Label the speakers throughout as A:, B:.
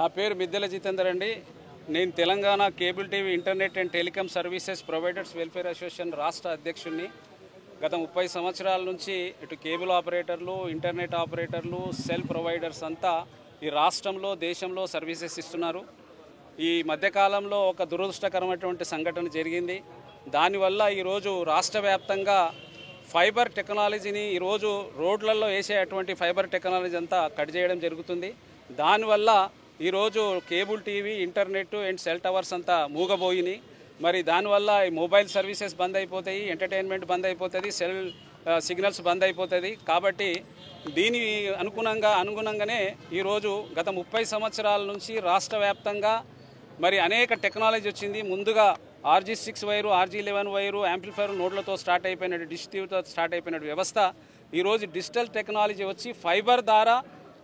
A: నా పేరు మిద్దెల జితేందర్ అండి. నేను Telangana cable TV internet and telecom services providers welfare association రాష్ట్ర అధ్యక్షుడిని. గత 30 సంవత్సరాల నుంచి ఇటు కేబుల్ ఆపరేటర్లు, ఇంటర్నెట్ ఆపరేటర్లు, సెల్ ప్రొవైడర్స్ అంతా ఈ రాష్ట్రంలో దేశంలో సర్వీసెస్ ఇస్తున్నారు. ఈ మధ్యకాలంలో ఒక దురదృష్టకరమైనటువంటి సంఘటన జరిగింది. దానివల్ల ఈరోజు రాష్ట్ర వ్యాప్తంగా ఫైబర్ టెక్నాలజీని ఈరోజు రోడ్లలో వేసేటువంటి ఫైబర్ టెక్నాలజీ అంతా కట్ చేయడం జరుగుతుంది. దానివల్ల ఈరోజు cable TV, internet and cell towers అంతా మూగబోయినాయి. మరి దానివల్ల ఈ మొబైల్ సర్వీసెస్ బంద్ అయిపోతాయి, ఎంటర్టైన్మెంట్ బంద్ అయిపోతుంది, సెల్ సిగ్నల్స్ బంద్ అయిపోతుంది. కాబట్టి దీని అనుగుణంగానే ఈరోజు గత 30 సంవత్సరాల నుంచి రాష్ట్ర వ్యాప్తంగా మరి అనేక టెక్నాలజీ వచ్చింది. ముందుగా RG6 wire, RG11 wire, amplifier నోడ్లతో స్టార్ట్ అయిపోయినట్టు, డిష్ టీవీతో స్టార్ట్ అయిపోయినట్టు వ్యవస్థ ఈరోజు డిజిటల్ టెక్నాలజీ వచ్చి ఫైబర్ ద్వారా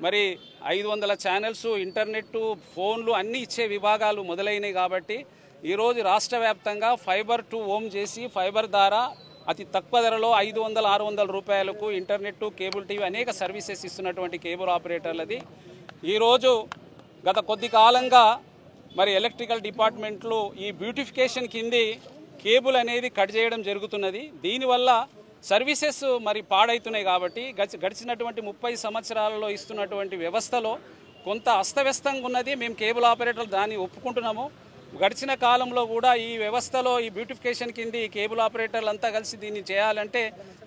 A: మరి 500 ఛానల్స్, ఇంటర్నెట్, ఫోన్లు అన్నీ ఇచ్చే విభాగాలు మొదలైనవి. కాబట్టి ఈరోజు రాష్ట్ర వ్యాప్తంగా ఫైబర్ టు హోమ్ చేసి ఫైబర్ ద్వారా అతి తక్కువ ధరలో 500-600 రూపాయలకు ఇంటర్నెట్, కేబుల్ టీవీ అనేక సర్వీసెస్ ఇస్తున్నటువంటి కేబుల్ ఆపరేటర్లది ఈరోజు గత కొద్ది కాలంగా మరి ఎలక్ట్రికల్ డిపార్ట్మెంట్లు ఈ బ్యూటిఫికేషన్ కింది కేబుల్ అనేది కట్ చేయడం జరుగుతున్నది. దీనివల్ల సర్వీసెస్ మరి పాడవుతున్నాయి. కాబట్టి గడిచినటువంటి 30 సంవత్సరాలలో ఇస్తున్నటువంటి వ్యవస్థలో కొంత అస్తవ్యస్తంగా ఉన్నది. మేము కేబుల్ ఆపరేటర్లు దాన్ని ఒప్పుకుంటున్నాము. గడిచిన కాలంలో కూడా ఈ వ్యవస్థలో ఈ బ్యూటిఫికేషన్ కింది కేబుల్ ఆపరేటర్లు అంతా కలిసి దీన్ని చేయాలంటే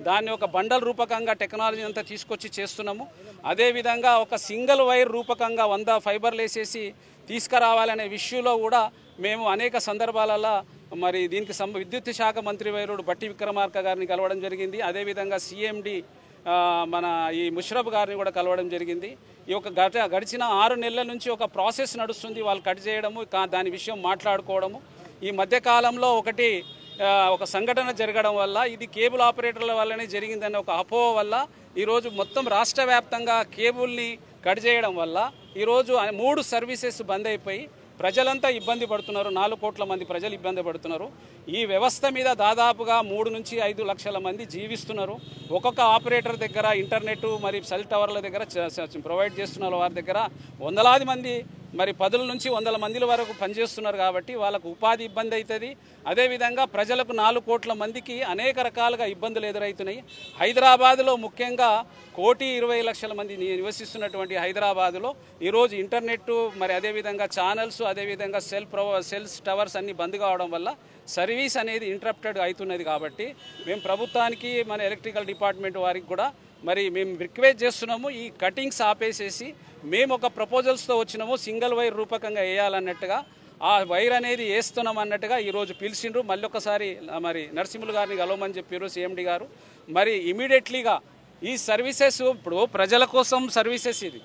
A: దాన్ని ఒక బండల్ రూపకంగా టెక్నాలజీ అంతా తీసుకొచ్చి చేస్తున్నాము. అదేవిధంగా ఒక సింగిల్ వైర్ రూపకంగా 100 ఫైబర్లు వేసేసి తీసుకురావాలనే విషయంలో కూడా మేము అనేక సందర్భాలలో మరి దీనికి విద్యుత్ శాఖ మంత్రి వైరుడు బట్టి విక్రమార్క గారిని కలవడం జరిగింది. అదేవిధంగా CMD మన ఈ ముషరఫ్ గారిని కూడా కలవడం జరిగింది. ఈ యొక్క గడిచిన 6 నెలల నుంచి ఒక ప్రాసెస్ నడుస్తుంది. వాళ్ళు కట్ చేయడము, దాని విషయం మాట్లాడుకోవడము. ఈ మధ్యకాలంలో ఒక సంఘటన జరగడం వల్ల ఇది కేబుల్ ఆపరేటర్ల వల్లనే జరిగిందనే ఒక అపోహ వల్ల ఈరోజు మొత్తం రాష్ట్ర వ్యాప్తంగా కేబుల్ని కట్ చేయడం వల్ల ఈరోజు 3 సర్వీసెస్ బంద్ అయిపోయి ప్రజలంతా ఇబ్బంది పడుతున్నారు. 4 కోట్ల మంది ప్రజలు ఇబ్బంది పడుతున్నారు. ఈ వ్యవస్థ మీద దాదాపుగా 3 నుంచి 5 లక్షల మంది జీవిస్తున్నారు. ఒక్కొక్క ఆపరేటర్ దగ్గర ఇంటర్నెట్ మరి సెల్ టవర్ల దగ్గర ప్రొవైడ్ చేస్తున్న వారి దగ్గర వందలాది మంది మరి 10 నుంచి 100 మంది వరకు పనిచేస్తున్నారు. కాబట్టి వాళ్ళకు ఉపాధి ఇబ్బంది అవుతుంది. అదేవిధంగా ప్రజలకు 4 కోట్ల మందికి అనేక రకాలుగా ఇబ్బందులు ఎదురవుతున్నాయి. హైదరాబాద్లో ముఖ్యంగా 1,20,00,000 మంది నివసిస్తున్నటువంటి హైదరాబాద్లో ఈరోజు ఇంటర్నెట్ మరి అదేవిధంగా ఛానల్స్, అదేవిధంగా సెల్స్ టవర్స్ అన్నీ బంద్ కావడం వల్ల సర్వీస్ అనేది ఇంటరప్టెడ్ అవుతున్నది. కాబట్టి మేము ప్రభుత్వానికి, మన ఎలక్ట్రికల్ డిపార్ట్మెంట్ వారికి కూడా మరి మేము రిక్వెస్ట్ చేస్తున్నాము. ఈ కటింగ్స్ ఆపేసేసి మేము ఒక ప్రపోజల్స్తో వచ్చినాము. సింగిల్ వైర్ రూపకంగా వేయాలన్నట్టుగా ఆ వైర్ అనేది వేస్తున్నాం అన్నట్టుగా ఈరోజు పిలిచిండ్రు. మళ్ళీ ఒకసారి మరి నరసింహులు గారిని కలవమని చెప్పారు CMD గారు. మరి ఇమీడియట్లీగా ఈ సర్వీసెస్ ఇప్పుడు ప్రజల కోసం సర్వీసెస్ ఇది.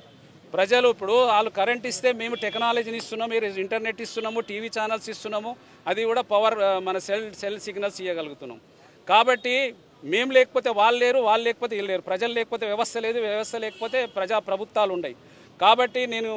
A: ప్రజలు ఇప్పుడు వాళ్ళు కరెంట్ ఇస్తే మేము టెక్నాలజీని ఇస్తున్నాము, ఇంటర్నెట్ ఇస్తున్నాము, టీవీ ఛానల్స్ ఇస్తున్నాము, అది కూడా పవర్ మన సెల్ సిగ్నల్స్ ఇవ్వగలుగుతున్నాం. కాబట్టి మేము లేకపోతే వాళ్ళు లేరు, వాళ్ళు లేకపోతే వీళ్ళు లేరు, ప్రజలు లేకపోతే వ్యవస్థ లేదు, వ్యవస్థ లేకపోతే ప్రభుత్వాలు ఉన్నాయి. కాబట్టి నేను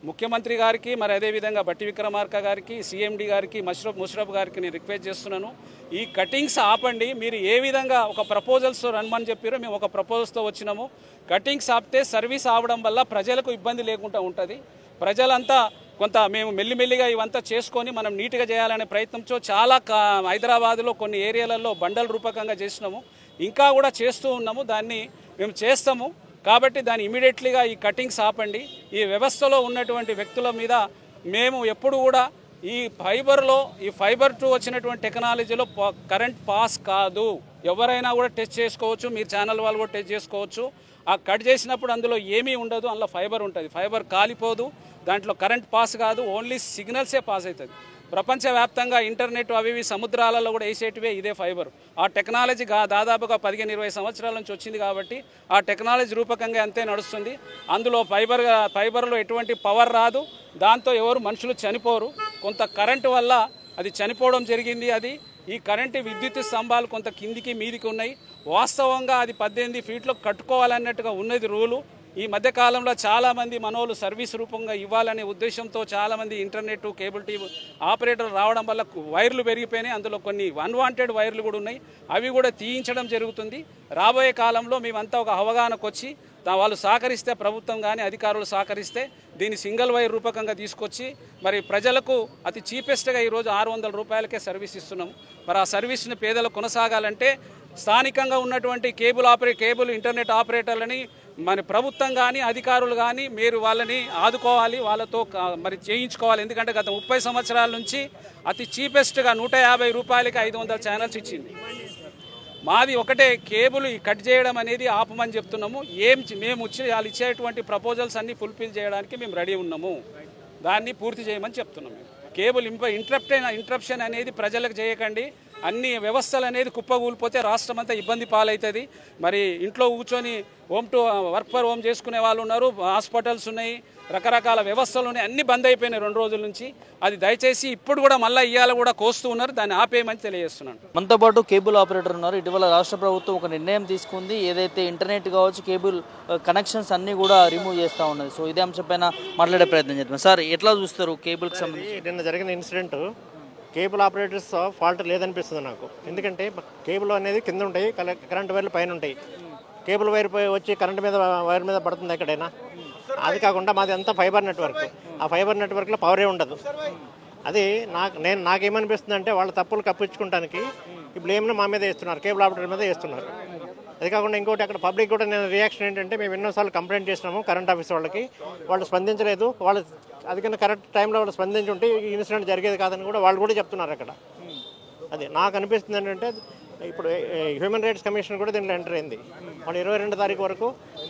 A: ముఖ్యమంత్రి గారికి మరి అదేవిధంగా బట్టి విక్రమార్క గారికి, CMD గారికి, ముషరఫ్ గారికి నేను రిక్వెస్ట్ చేస్తున్నాను. ఈ కటింగ్స్ ఆపండి. మీరు ఏ విధంగా ఒక ప్రపోజల్స్ రమ్మని చెప్పారో మేము ఒక ప్రపోజల్స్తో వచ్చినాము. కటింగ్స్ ఆపితే సర్వీస్ ఆవడం వల్ల ప్రజలకు ఇబ్బంది లేకుండా ఉంటుంది. ప్రజలంతా కొంత మేము మెల్లిమెల్లిగా ఇవంతా చేసుకొని మనం నీట్గా చేయాలనే ప్రయత్నంతో చాలా హైదరాబాద్లో కొన్ని ఏరియాలలో బండల్ రూపకంగా చేసినాము, ఇంకా కూడా చేస్తూ ఉన్నాము. దాన్ని మేము చేస్తాము. కాబట్టి దాన్ని ఇమీడియట్లీగా ఈ కటింగ్స్ ఆపండి. ఈ వ్యవస్థలో ఉన్నటువంటి వ్యక్తుల మీద మేము ఎప్పుడు కూడా ఈ ఫైబర్ టు వచ్చినటువంటి టెక్నాలజీలో కరెంట్ పాస్ కాదు. ఎవరైనా కూడా టెస్ట్ చేసుకోవచ్చు, మీరు ఛానల్ వాళ్ళు కూడా టెస్ట్ చేసుకోవచ్చు. ఆ కట్ చేసినప్పుడు అందులో ఏమీ ఉండదు, అందులో ఫైబర్ ఉంటుంది. ఫైబర్ కాలిపోదు, దాంట్లో కరెంట్ పాస్ కాదు, ఓన్లీ సిగ్నల్సే పాస్ అవుతుంది. ప్రపంచవ్యాప్తంగా ఇంటర్నెట్ అవి సముద్రాలలో కూడా వేసేటివే ఇదే ఫైబర్. ఆ టెక్నాలజీ దాదాపుగా 15-20 సంవత్సరాల నుంచి వచ్చింది. కాబట్టి ఆ టెక్నాలజీ రూపకంగా అంతే నడుస్తుంది. అందులో ఫైబర్లో ఎటువంటి పవర్ రాదు, దాంతో ఎవరు మనుషులు చనిపోరు. కొంత కరెంటు వల్ల అది చనిపోవడం జరిగింది. ఈ కరెంటు విద్యుత్ స్తంభాలు కొంత కిందికి మీదికి ఉన్నాయి. వాస్తవంగా అది 18 ఫీట్లో కట్టుకోవాలన్నట్టుగా ఉన్నది రూలు. ఈ మధ్యకాలంలో చాలామంది మనోళ్ళు సర్వీస్ రూపంగా ఇవ్వాలనే ఉద్దేశంతో చాలామంది ఇంటర్నెట్, కేబుల్ టీవీ ఆపరేటర్ రావడం వల్ల వైర్లు పెరిగిపోయినాయి. అందులో కొన్ని అన్వాంటెడ్ వైర్లు కూడా ఉన్నాయి, అవి కూడా తీయించడం జరుగుతుంది. రాబోయే కాలంలో మేమంతా ఒక అవగాహనకు వచ్చి వాళ్ళు సహకరిస్తే, ప్రభుత్వం కానీ అధికారులు సహకరిస్తే దీన్ని సింగిల్ వైర్ రూపకంగా తీసుకొచ్చి మరి ప్రజలకు అతి చీపెస్ట్గా ఈరోజు 600 రూపాయలకే సర్వీస్ ఇస్తున్నాం. మరి ఆ సర్వీస్ని పేదలకు కొనసాగాలంటే స్థానికంగా ఉన్నటువంటి కేబుల్ ఇంటర్నెట్ ఆపరేటర్లని మరి ప్రభుత్వం కానీ అధికారులు కానీ మీరు వాళ్ళని ఆదుకోవాలి, వాళ్ళతో మరి చేయించుకోవాలి. ఎందుకంటే గత 30 సంవత్సరాల నుంచి అతి చీపెస్ట్గా 150 రూపాయలకి 500 ఛానల్స్ ఇచ్చింది. మాది ఒకటే, కేబుల్ కట్ చేయడం అనేది ఆపమని చెప్తున్నాము. మేము వాళ్ళు ఇచ్చేటువంటి ప్రపోజల్స్ అన్నీ ఫుల్ఫిల్ చేయడానికి మేము రెడీ ఉన్నాము. దాన్ని పూర్తి చేయమని చెప్తున్నాము. కేబుల్ ఇంటరప్షన్ అనేది ప్రజలకు చేయకండి. అన్ని వ్యవస్థలు అనేది కుప్పగూలిపోతే రాష్ట్రం అంతా ఇబ్బంది పాలవుతుంది. మరి ఇంట్లో కూర్చొని వర్క్ ఫర్ హోమ్ చేసుకునే వాళ్ళు ఉన్నారు, హాస్పిటల్స్ ఉన్నాయి, రకరకాల వ్యవస్థలు ఉన్నాయి, అన్నీ బంద్ అయిపోయినాయి 2 రోజుల నుంచి. అది దయచేసి ఇప్పుడు కూడా మళ్ళీ ఇవాళ కూడా కోస్తూ ఉన్నారు, దాన్ని ఆపేయమని తెలియజేస్తున్నాను.
B: మనతో పాటు కేబుల్ ఆపరేటర్ ఉన్నారు. ఇటీవల రాష్ట్ర ప్రభుత్వం ఒక నిర్ణయం తీసుకుంది, ఏదైతే ఇంటర్నెట్ కావచ్చు కేబుల్ కనెక్షన్స్ అన్నీ కూడా రిమూవ్ చేస్తూ ఉన్నది. సో ఇదే అంశంపైన మాట్లాడే ప్రయత్నం చేద్దాం. సార్, ఎట్లా చూస్తారు కేబుల్కి సంబంధించి?
C: నిన్న జరిగిన ఇన్సిడెంట్ కేబుల్ ఆపరేటర్స్ ఫాల్ట్ లేదనిపిస్తుంది నాకు. ఎందుకంటే కేబుల్ అనేది కింద ఉంటాయి, కరెంట్ వైర్లు పైన ఉంటాయి. కేబుల్ వైర్ వచ్చి కరెంట్ వైర్ మీద పడుతుంది ఎక్కడైనా. అది కాకుండా మాది అంతా ఫైబర్ నెట్వర్క్. ఆ ఫైబర్ నెట్వర్క్లో పవరే ఉండదు. అది నాకేమనిపిస్తుంది అంటే వాళ్ళ తప్పులు కప్పించుకోవడానికి ఈ బ్లేమ్ను మా మీద వేస్తున్నారు, కేబుల్ ఆపరేటర్ మీద వేస్తున్నారు. అది కాకుండా ఇంకోటి అక్కడ పబ్లిక్ కూడా నేను రియాక్షన్ ఏంటంటే, మేము ఎన్నోసార్లు కంప్లైంట్ చేసినాము కరెంట్ ఆఫీస్ వాళ్ళకి, వాళ్ళు స్పందించలేదు. వాళ్ళు అది కన్నా కరెక్ట్ టైంలో వాళ్ళు స్పందించి ఉంటే ఈ ఇన్సిడెంట్ జరిగేది కాదని కూడా వాళ్ళు కూడా చెప్తున్నారు అక్కడ. అది నాకు అనిపిస్తుంది ఏంటంటే, ఇప్పుడు హ్యూమన్ రైట్స్ కమిషన్ కూడా దీంట్లో ఎంటర్ అయింది. వాళ్ళు 22 తారీఖు వరకు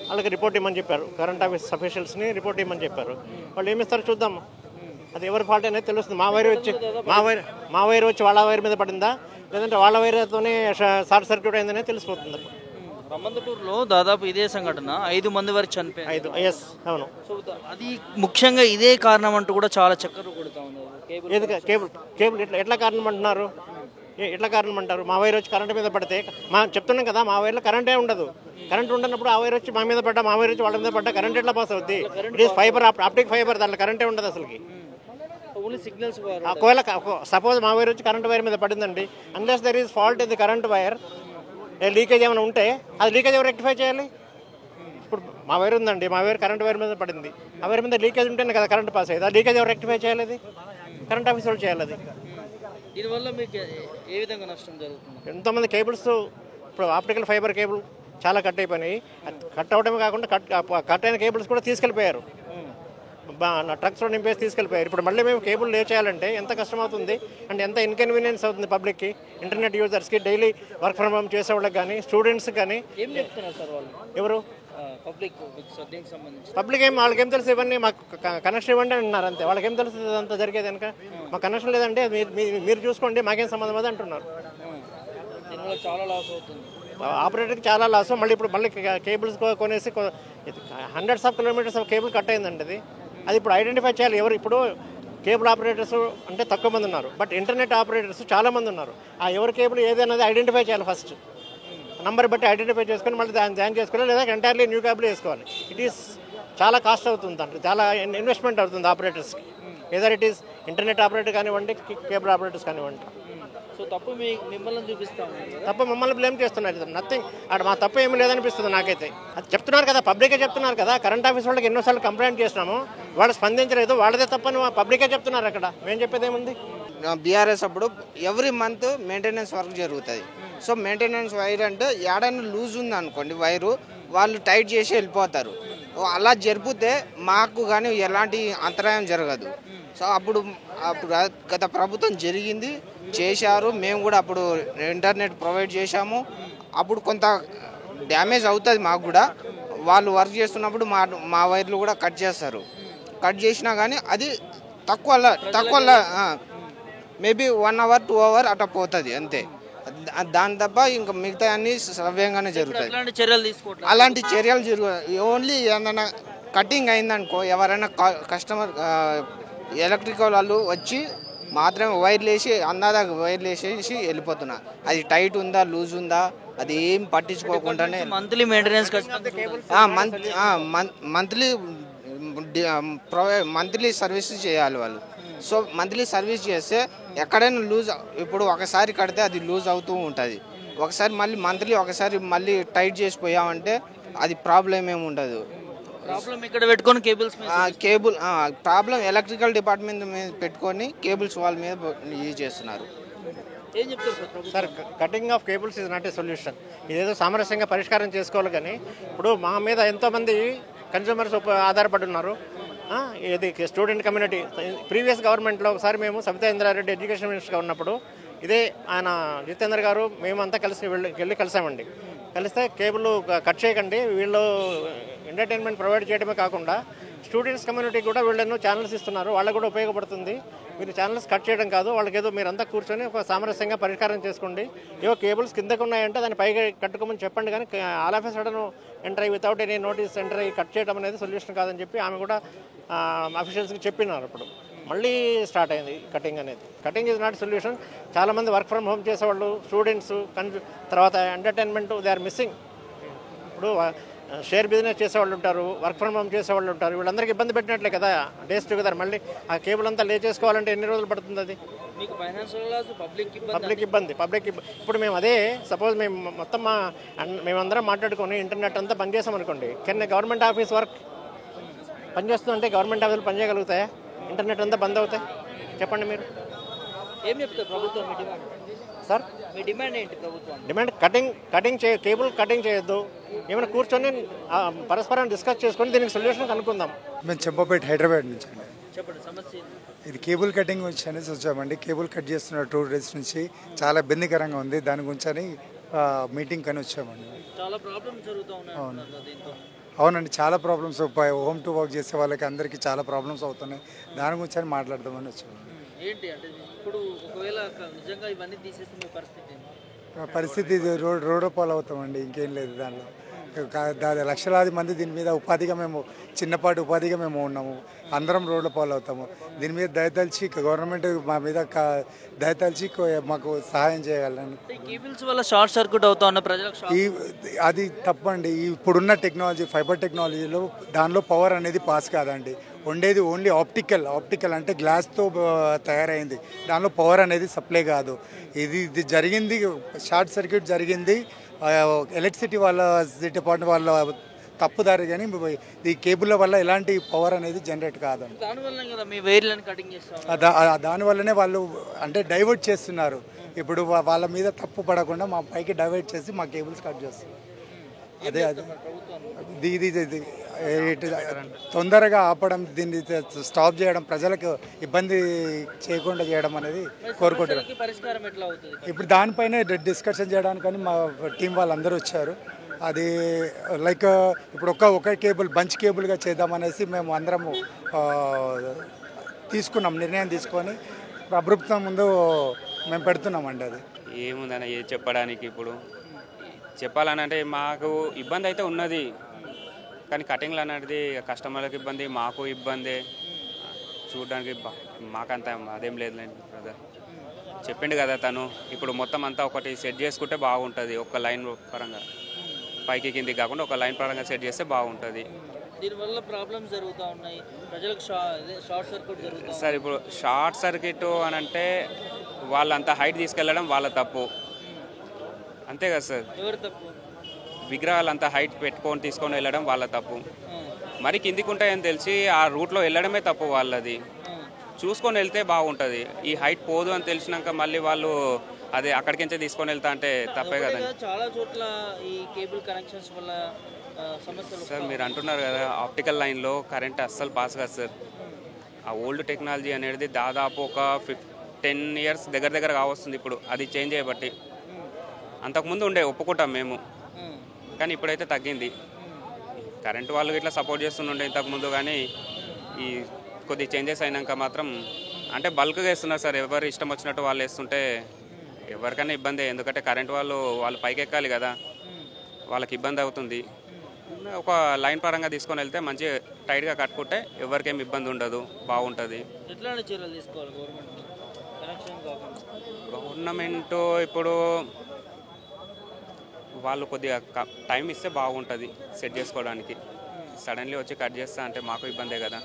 C: వాళ్ళకి రిపోర్ట్ ఇవ్వమని చెప్పారు, కరెంట్ ఆఫీస్ అఫీషియల్స్ని రిపోర్ట్ ఇవ్వమని చెప్పారు. వాళ్ళు ఏమిస్తారో చూద్దాం. అది ఎవరి ఫాల్ట్ అనేది తెలుస్తుంది. మా వైర్ వచ్చి వాళ్ళ వైర్ మీద పడిందా, లేదంటే వాళ్ళ వైర్తోనే షార్ట్ సర్క్యూట్ అయిందనే తెలిసిపోతుంది.
B: రమందటూరులో దాదాపు ఇదే సంఘటన 5 మంది వరకు చనిపోయారు.
C: అవును.
B: సో అది ముఖ్యంగా ఇదే కారణం అంటూ కూడా చాలా చక్కర్లు కొడుతూ ఉన్నారు.
C: కేబుల్ ఎట్లా కారణం అంటున్నారు? ఎట్లా కారణం అంటారు? మా వైర్ వచ్చి కరెంట్ మీద పడితే చెప్తున్నాం కదా, మా వైర్లో కరెంటే ఉండదు. కరెంట్ ఉండనప్పుడు ఆ వైర్ వచ్చి మా మీద పడ్డా, మా వైర్ వచ్చి వాళ్ళ మీద పడ్డా కరెంట్ ఎట్లా పాస్ అవుద్ది? It is fibre, optic fibre, దాంట్లో కరెంటే ఉండదు అసలుకి.
B: సిగ్నల్స్
C: ఒకవేళ సపోజ్ మా వైర్ వచ్చి కరెంట్ వైర్ మీద పడిందండి, unless there is fault in the current wire, leakage ఏమైనా ఉంటే అది లీకేజ్ ఎవరు రెక్టిఫై చేయాలి? ఇప్పుడు మా వైర్ ఉందండి, మా వైర్ కరెంట్ వైర్ మీద పడింది, ఆ వైర్ మీద లీకేజ్ ఉంటేనే కదా కరెంట్ పాస్ అయ్యేది. ఆ లీకేజ్ ఎవరు రెక్టిఫై చేయాలి? అది కరెంట్ ఆఫీస్ వాళ్ళు చేయాలి. అది
B: దీనివల్ల మీకు ఏ విధంగా నష్టం జరుగుతుంది?
C: ఎంతోమంది కేబుల్స్, ఇప్పుడు ఆప్టికల్ ఫైబర్ కేబుల్ చాలా కట్ అయిపోయినాయి. కట్ అవడమే కాకుండా కట్ అయిన కేబుల్స్ కూడా తీసుకెళ్ళిపోయారు, ట్రక్స్లో నింపేసి తీసుకెళ్ళిపోయారు. ఇప్పుడు మళ్ళీ మేము కేబుల్ లే చేయాలంటే ఎంత కష్టం అవుతుంది అంటే ఎంత ఇన్కన్వీనియన్స్ అవుతుంది పబ్లిక్కి, ఇంటర్నెట్ యూజర్స్కి, డైలీ వర్క్ ఫ్రమ్ హోమ్ చేసే వాళ్ళకి కానీ, స్టూడెంట్స్కి కానీ.
B: ఏం చెప్తున్నారు సార్ వాళ్ళు?
C: ఎవరు? పబ్లిక్ వాళ్ళకేం తెలుసు? ఇవన్నీ మాకు కనెక్షన్ ఇవ్వండి అంటున్నారు, అంతే. వాళ్ళకేం తెలుస్తుంది అంత జరిగేది కనుక? మాకు కనెక్షన్ లేదంటే మీరు చూసుకోండి, మాకేం సంబంధం అది అంటున్నారు.
B: చాలా లాస్ అవుతుంది
C: ఆపరేటర్కి, చాలా లాస్. ఇప్పుడు మళ్ళీ కేబుల్స్ కొనేసి hundreds of kilometres of cable cut అయిందండి. అది ఇప్పుడు ఐడెంటిఫై చేయాలి ఎవరు. ఇప్పుడు కేబుల్ ఆపరేటర్స్ అంటే తక్కువ మంది ఉన్నారు, బట్ ఇంటర్నెట్ ఆపరేటర్స్ చాలా మంది ఉన్నారు. ఆ ఎవరి కేబుల్ ఏదైనా ఐడెంటిఫై చేయాలి. ఫస్ట్ నంబర్ బట్టి ఐడెంటిఫై చేసుకొని మళ్ళీ దాన్ని జాయిన్ చేసుకోవాలి, లేదా ఎంటైర్లీ న్యూ కేబుల్ వేసుకోవాలి. ఇట్ ఈస్ చాలా కాస్ట్ అవుతుంది, అంటే చాలా ఇన్వెస్ట్మెంట్ అవుతుంది ఆపరేటర్స్కి. Either it is internet operator కానివ్వండి, కేబుల్ ఆపరేటర్స్ కానివ్వండి.
B: సో తప్పు మిమ్మల్ని చూపిస్తాం,
C: తప్ప మమ్మల్ని బ్లేమ్ చేస్తున్నారు. నథింగ్, అక్కడ మా తప్పు ఏమీ లేదనిపిస్తుంది నాకైతే. అది చెప్తున్నారు కదా, పబ్లికే చెప్తున్నారు కదా. కరెంట్ ఆఫీస్ వాళ్ళకి ఎన్నోసార్లు కంప్లైంట్ చేసినాము, వాళ్ళు స్పందించలేదు. వాళ్ళదే తప్పని పబ్లికే చెప్తున్నారు. అక్కడ మేము చెప్పేది ఏముంది?
D: బీఆర్ఎస్ అప్పుడు ఎవ్రీ మంత్ మెయింటెనెన్స్ వర్క్ జరుగుతుంది. సో మెయింటెనెన్స్ వైర్ అంటే ఏడైనా లూజ్ ఉంది అనుకోండి వైరు, వాళ్ళు టైట్ చేసి వెళ్ళిపోతారు. అలా జరిపితే మాకు కానీ ఎలాంటి అంతరాయం జరగదు. సో అప్పుడు గత ప్రభుత్వం జరిగింది, చేశారు. మేము కూడా అప్పుడు ఇంటర్నెట్ ప్రొవైడ్ చేశాము. అప్పుడు కొంత డ్యామేజ్ అవుతుంది మాకు కూడా. వాళ్ళు వర్క్ చేస్తున్నప్పుడు మా వైర్లు కూడా కట్ చేస్తారు. కట్ చేసినా కానీ అది తక్కువ మేబీ 1 hour 2 hours అట్లా పోతుంది అంతే. దాని తప్ప ఇంకా మిగతా అన్ని సవ్యంగానే జరుగుతాయి. అలాంటి చర్యలు జరుగుతాయి. ఓన్లీ ఏదైనా కటింగ్ అయిందనుకో, ఎవరైనా కస్టమర్ ఎలక్ట్రికల్ వాళ్ళు వచ్చి మాత్రమే వైర్లు వేసి అందాక వైర్లు వేసేసి వెళ్ళిపోతున్నా. అది టైట్ ఉందా లూజ్ ఉందా అది ఏం పట్టించుకోకుండానే
B: మంత్లీ మెయింటెనెన్స్
D: మంత్లీ సర్వీస్ చేయాలి వాళ్ళు. సో మంత్లీ సర్వీస్ చేస్తే ఎక్కడైనా లూజ్, ఇప్పుడు ఒకసారి కడితే అది లూజ్ అవుతూ ఉంటుంది. ఒకసారి మళ్ళీ మంత్లీ ఒకసారి మళ్ళీ టైట్ చేసిపోయామంటే అది ప్రాబ్లం ఏమి ఉండదు.
B: ప్రాబ్లం ఇక్కడ పెట్టుకొని కేబుల్స్ మీద
D: కేబుల్ ప్రాబ్లం ఎలక్ట్రికల్ డిపార్ట్మెంట్ మీద పెట్టుకొని కేబుల్స్ వాళ్ళ మీద యూజ్ చేస్తున్నారు.
B: ఏం చెప్తారు సార్ ప్రభుత్వం?
C: Sir, cutting of cables is not a solution. ఇదేదో సామరస్యంగా పరిష్కారం చేసుకోవాలి. కానీ ఇప్పుడు మా మీద ఎంతోమంది కన్జ్యూమర్స్ ఆధారపడి ఉన్నారు. ఇది స్టూడెంట్ కమ్యూనిటీ. ప్రీవియస్ గవర్నమెంట్లో ఒకసారి మేము సబితా ఇంద్రారెడ్డి ఎడ్యుకేషన్ మినిస్టర్గా ఉన్నప్పుడు ఇదే ఆయన జితేంద్ర గారు మేమంతా కలిసి వెళ్ళి కలిసామండి. కలిస్తే కేబుల్ కట్ చేయకండి, వీళ్ళు ఎంటర్టైన్మెంట్ ప్రొవైడ్ చేయడమే కాకుండా స్టూడెంట్స్ కమ్యూనిటీకి కూడా వీళ్ళను ఛానల్స్ ఇస్తున్నారు, వాళ్ళకు కూడా ఉపయోగపడుతుంది. మీరు ఛానల్స్ కట్ చేయడం కాదు, వాళ్ళకి ఏదో మీరంతా కూర్చొని ఒక సామరస్యంగా పరిష్కారం చేసుకోండి. ఏవో కేబుల్స్ కిందకు ఉన్నాయంటే దాన్ని పైగా కట్టుకోమని చెప్పండి. కానీ all of a sudden enter అయ్యి వితౌట్ ఎనీ నోటీస్ ఎంటర్ అయ్యి కట్ చేయడం అనేది సొల్యూషన్ కాదని చెప్పి ఆమె కూడా అఫీషియల్స్కి చెప్పినారు. ఇప్పుడు మళ్ళీ స్టార్ట్ అయింది కటింగ్ అనేది. Cutting is not solution. చాలామంది వర్క్ ఫ్రమ్ హోమ్ చేసేవాళ్ళు, స్టూడెంట్స్, తర్వాత ఎంటర్టైన్మెంట్ దే ఆర్ మిస్సింగ్. ఇప్పుడు షేర్ బిజినెస్ చేసేవాళ్ళు ఉంటారు, వర్క్ ఫ్రమ్ హోమ్ చేసేవాళ్ళు ఉంటారు. వీళ్ళందరికీ ఇబ్బంది పెట్టినట్లే కదా డేస్ టుగెదర్. మళ్ళీ ఆ కేబుల్ అంతా లే చేసుకోవాలంటే ఎన్ని రోజులు పడుతుంది? అది
B: మీకు ఫైనాన్షియల్ లాస్,
C: పబ్లిక్ ఇబ్బంది. ఇప్పుడు మేము అదే సపోజ్ మేము మొత్తం మేమందరం మాట్లాడుకొని ఇంటర్నెట్ అంతా బంద్ చేసాం అనుకోండి, కెన్ గవర్నమెంట్ ఆఫీస్ వర్క్ పనిచేస్తుందంటే గవర్నమెంట్ ఆఫీసులు పనిచేయగలుగుతాయా? ఇంటర్నెట్ అంతా బంద్ అవుతాయి? చెప్పండి మీరు.
B: ఏం చెప్తారు ప్రభుత్వం? మీ డిమాండ్
C: సార్,
B: మీ డిమాండ్ ఏంటి ప్రభుత్వం?
C: డిమాండ్ కేబుల్ కటింగ్ చేయొద్దు. ఏమైనా కూర్చొని పరస్పరం డిస్కస్ చేసుకొని దీనికి సొల్యూషన్ కనుక్కుందాం.
E: మేము చెంపపేట హైదరాబాద్ నుంచి అండి.
B: చెప్పండి సమస్య.
E: ఇది కేబుల్ కటింగ్ గురించి అనేసి వచ్చామండి. కేబుల్ కట్ చేస్తున్న 2 days నుంచి చాలా ఇబ్బందికరంగా ఉంది. దాని గురించి అని మీటింగ్ అని వచ్చామండి.
B: చాలా ప్రాబ్లమ్స్ జరుగుతూ ఉన్నాయి దీంతో.
E: అవునండి, చాలా ప్రాబ్లమ్స్. హోమ్ టు వర్క్ చేసే వాళ్ళకి అందరికీ చాలా ప్రాబ్లమ్స్ అవుతున్నాయి. దాని గురించి అని మాట్లాడదామని వచ్చాము.
B: ఏంటి అంటే ఇప్పుడు ఒకవేళ నిజంగా ఇవన్నీ తీసేస్తే మీ
E: పరిస్థితి రోడ్డు పాలు అవుతామండి, ఇంకేం లేదు. దానిలో లక్షలాది మంది దీని మీద ఉపాధిగా మేము చిన్నపాటి ఉపాధిగా మేము ఉన్నాము. అందరం రోడ్ల పాలు అవుతాము. దీని మీద దయతలిచి గవర్నమెంట్ మా మీద దయతలిచి మాకు సహాయం చేయాలని.
B: కేబుల్స్ వల్ల షార్ట్ సర్క్యూట్ అవుతా ఉన్న ప్రజలకు
E: అది తప్పండి. ఇప్పుడున్న టెక్నాలజీ, ఫైబర్ టెక్నాలజీలో దానిలో పవర్ అనేది పాస్ కాదండి. ఉండేది ఓన్లీ ఆప్టికల్ అంటే గ్లాస్తో తయారైంది. దానిలో పవర్ అనేది సప్లై కాదు. ఇది జరిగింది, షార్ట్ సర్క్యూట్ జరిగింది ఎలక్ట్రిసిటీ డిపార్ట్మెంట్ వాళ్ళ తప్పుదారి. కానీ ఈ కేబుల్ వల్ల ఎలాంటి పవర్ అనేది జనరేట్ కాదండి. దానివల్లనే వాళ్ళు అంటే డైవర్ట్ చేస్తున్నారు. ఇప్పుడు వాళ్ళ మీద తప్పు పడకుండా మా పైకి డైవర్ట్ చేసి మా కేబుల్స్ కట్ చేస్తున్నారు. ఇది తొందరగా ఆపడం, దీన్ని స్టాప్ చేయడం, ప్రజలకు ఇబ్బంది చేయకుండా చేయడం అనేది కోరుకుంటున్నాం. ఇప్పుడు దానిపైన డిస్కషన్ చేయడానికని మా టీం వాళ్ళందరూ వచ్చారు. అది లైక్ ఇప్పుడు ఒక కేబుల్ బంచ్ కేబుల్గా చేద్దామనేసి మేము అందరము నిర్ణయం తీసుకొని ప్రభుత్వం ముందు మేము పెడుతున్నామండి. అది
F: ఏముందని చెప్పడానికి ఇప్పుడు చెప్పాలనంటే మాకు ఇబ్బంది అయితే ఉన్నది. కానీ కటింగ్లు అనేది కస్టమర్లకు ఇబ్బంది, మాకు ఇబ్బంది. చూడడానికి మాకంత అదేం లేదులేండి బ్రదర్. చెప్పిండు కదా తను. ఇప్పుడు మొత్తం అంతా ఒకటి సెట్ చేసుకుంటే బాగుంటుంది. ఒక లైన్ పరంగా పైకి కిందికి కాకుండా ఒక లైన్ పరంగా సెట్ చేస్తే బాగుంటుంది.
B: దీనివల్ల ప్రాబ్లమ్స్ జరుగుతూ ఉన్నాయి ప్రజలకు. షార్ట్ సర్క్యూట్ జరుగుతుంది
F: సార్. ఇప్పుడు షార్ట్ సర్క్యూట్ అని అంటే వాళ్ళంత హైట్ తీసుకెళ్ళడం వాళ్ళ తప్పు, అంతే కదా సార్?
B: ఎవరు తప్పు?
F: విగ్రహాలు అంతా హైట్ పెట్టుకొని తీసుకొని వెళ్ళడం వాళ్ళ తప్పు. మరి కిందికి ఉంటాయని తెలిసి ఆ రూట్లో వెళ్ళడమే తప్పు వాళ్ళది. చూసుకొని వెళ్తే బాగుంటుంది. ఈ హైట్ పోదు అని తెలిసినాక మళ్ళీ వాళ్ళు అదే అక్కడికించే తీసుకొని వెళ్తా అంటే తప్పే కదండి.
B: చాలా చోట్ల ఈ కేబుల్ కనెక్షన్స్ వల్ల సమస్యలు
F: సార్. మీరు అంటున్నారు కదా ఆప్టికల్ లైన్లో కరెంట్ అస్సలు పాస్ కాదు సార్. ఆ ఓల్డ్ టెక్నాలజీ అనేది దాదాపు ఒక 10 years దగ్గర కావస్తుంది ఇప్పుడు. అది చేంజ్ చేయబట్టి. అంతకుముందు ఉండే ఒప్పుకుంటాం మేము, కానీ ఇప్పుడైతే తగ్గింది. కరెంట్ వాళ్ళు ఇట్లా సపోర్ట్ చేస్తుండే ఇంతకుముందు, కానీ ఈ కొద్ది చేంజెస్ అయినాక మాత్రం అంటే బల్క్గా వేస్తున్నారు సార్. ఎవరు ఇష్టం వచ్చినట్టు వాళ్ళు వేస్తుంటే ఎవరికైనా ఇబ్బంది. ఎందుకంటే కరెంట్ వాళ్ళు పైకి ఎక్కాలి కదా, వాళ్ళకి ఇబ్బంది అవుతుంది. ఒక లైన్ పరంగా తీసుకొని వెళ్తే మంచి టైట్గా కట్టుకుంటే ఎవరికేం ఇబ్బంది ఉండదు, బాగుంటుంది.
B: ఎట్లాంటి చర్యలు తీసుకోవాలి
F: గవర్నమెంట్? ఇప్పుడు వాళ్ళు కొద్దిగా టైం ఇస్తే బాగుంటుంది సెట్ చేసుకోవడానికి. సడన్లీ వచ్చి కట్ చేస్తా అంటే మాకు ఇబ్బందే కదా.